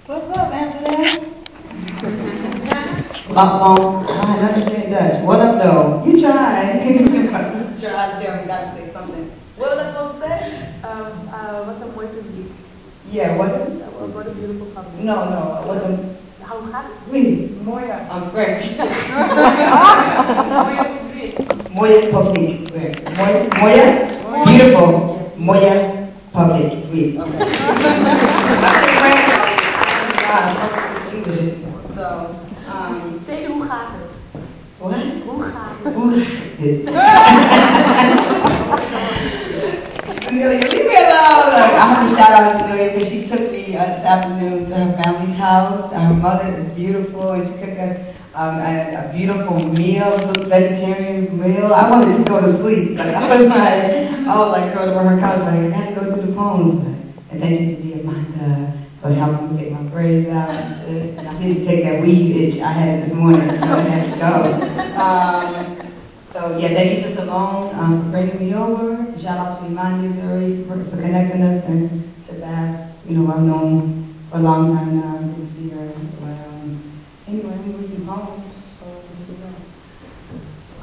What's up, Angela? I never said Dutch. What up, though? You tried. My sister tried to tell me not to say something. What was I supposed to say? Wat een mooi publiek. Yeah, what is What a beautiful public. No, what the... Hoe gaat het? Oui. Mooie. I'm French. Mooie publiek. Mooie public. Mooie? Beautiful. Mooie public. Oui. Okay. English. So, Zeg hoe gaat het? What? Hoe gaat het? Leave me alone. Look, I have to shout out to Noe because she took me this afternoon to her family's house. Her mother is beautiful and she cooked us a beautiful meal, vegetarian meal. I want to just go to sleep. Like I was like curled up on her couch, like I gotta go through the poems. And thank you to the Amanda for helping me take my braids out and shit. And I need to take that weave itch. I had it this morning, so I had to go. So yeah, thank you to Simone for bringing me over. Shout out to Imani Zuri for connecting us, and to Babs, you know, I've known for a long time now. Good to see her as well. Anyway, I'm going to some poems, so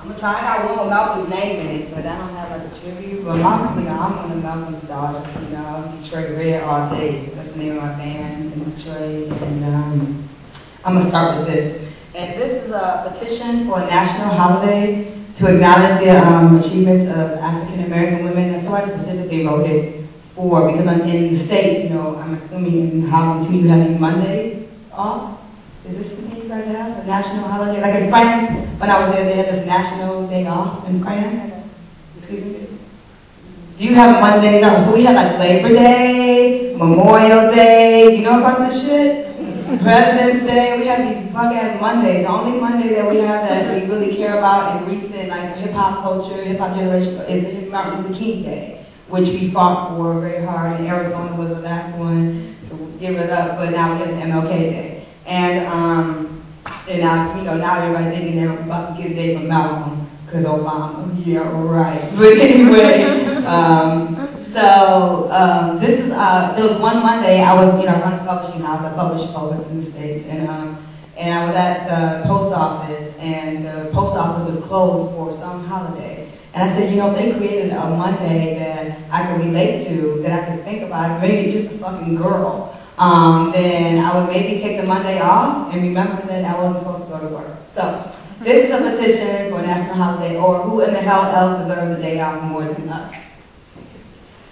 I'm going to try. I got one with Malcolm's name in it, but I don't have like a tribute. But Malcolm, you know, I'm one of Malcolm's daughters, you know, Detroit Red all day. That's the name of my band in Detroit, and I'm going to start with this. And this is a petition for a national holiday to acknowledge the achievements of African American women. That's why I specifically wrote it for, because I'm in the States, you know, I'm assuming in Holland too, you have these Mondays off. Is this something you guys have, a national holiday? Like in France, when I was there, they had this national day off in France. Excuse me? Do you have Mondays off? So we have like Labor Day, Memorial Day, do you know about this shit? President's Day, we have these fuck-ass Mondays. The only Monday that we have that we really care about in recent, like hip-hop culture, hip-hop generation, is the Martin Luther King Day, which we fought for very hard, and Arizona was the last one to give it up, but now we have the MLK Day. And now, you know, now everybody's thinking they're about to get a day from Malcolm, because Obama, yeah, right. But anyway, this is, there was one Monday, I was, you know, I run a publishing house, I publish poets in the States, and I was at the post office, and the post office was closed for some holiday. And I said, you know, if they created a Monday that I could relate to, that I could think about, maybe just a fucking girl, then I would maybe take the Monday off and remember that I wasn't supposed to go to work. So, this is a petition for a national holiday, or who in the hell else deserves a day off more than us?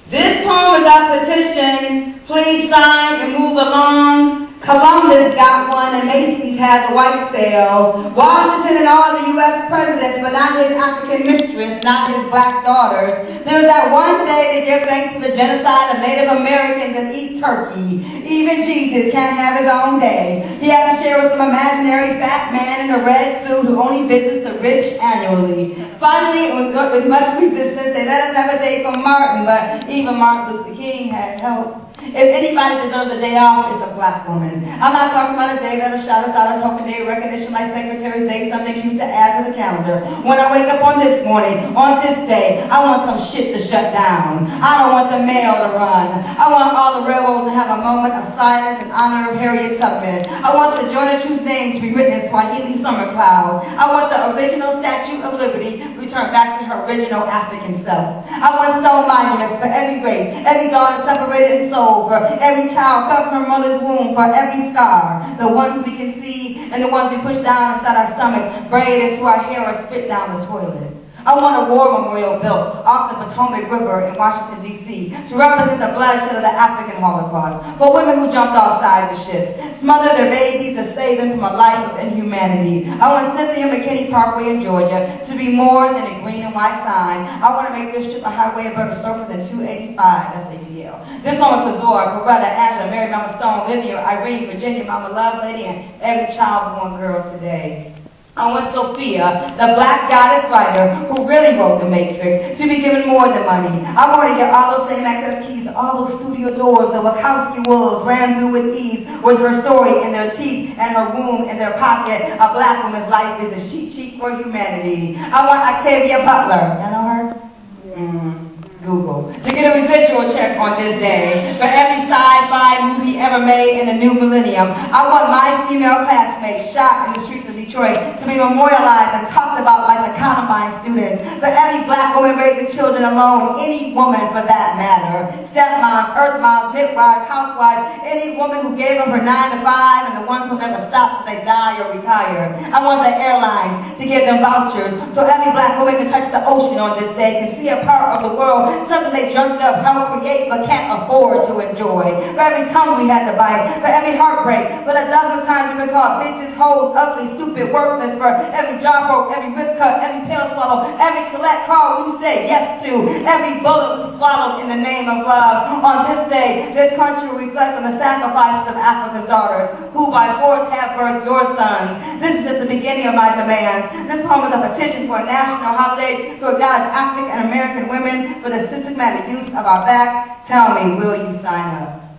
This poem is a petition. Please sign and move along. Columbus got one and Macy's has a white sale. Washington and all the U.S. presidents, but not his African mistress, not his black daughters. There's that one day they give thanks for the genocide of Native Americans and eat turkey. Even Jesus can't have his own day. He has to share with some imaginary fat man in a red suit who only visits the rich annually. Finally, with much resistance, they let us have a day for Martin, but even Martin Luther King had help. If anybody deserves a day off, it's a black woman. I'm not talking about a day that'll shout us out a token day of recognition like Secretary's Day, something cute to add to the calendar. When I wake up on this morning, on this day, I want some shit to shut down. I don't want the mail to run. I want all the railroads to have a moment of silence in honor of Harriet Tubman. I want Sojourner Truth's name to be written in Swahili summer clouds. I want the original Statue of Liberty returned back to her original African self. I want stone monuments for every rape, every daughter separated and sold, for every child cut from her mother's womb, for every scar, the ones we can see and the ones we push down inside our stomachs, braid into our hair or spit down the toilet. I want a war memorial built off the Potomac River in Washington, D.C. to represent the bloodshed of the African Holocaust, for women who jumped off sides of ships, smothered their babies to save them from a life of inhumanity. I want Cynthia McKinney Parkway in Georgia to be more than a green and white sign. I want to make this strip a highway a better surfer than 285, that's ATL. This one was for Zora, Coretta, Angela, Mary, Mama Stone, Vivian, Irene, Virginia, Mama Lovelady, and every child-born girl today. I want Sophia, the black goddess writer who really wrote The Matrix, to be given more than money. I want to get all those same access keys to all those studio doors the Wachowski wolves ran through with ease, with her story in their teeth and her womb in their pocket. A black woman's life is a cheat sheet for humanity. I want Octavia Butler, you know her? Google, to get a residual check on this day for every sci-fi movie ever ever made in the new millennium. I want my female classmates shot in the streets of Detroit to be memorialized and talked about like the Columbine students. For every black woman raising children alone, any woman for that matter. Stepmoms, earth moms, midwives, housewives, any woman who gave up her 9 to 5 and the ones who never stop till they die or retire. I want the airlines to give them vouchers so every black woman can touch the ocean on this day, can see a part of the world, something they dreamt up, helped create, but can't afford to enjoy. For every tongue we had to bite, for every heartbreak, for the dozen times we've been called bitches, hoes, ugly, stupid, worthless, for every job broke, every wrist cut, every pill swallow, every collect call we said yes to, every bullet we swallowed in the name of love. On this day, this country will reflect on the sacrifices of Africa's daughters, who by force have birthed your sons. This is just the beginning of my demands. This poem is a petition for a national holiday to acknowledge African American women for the systematic use of our backs. Tell me, will you sign up?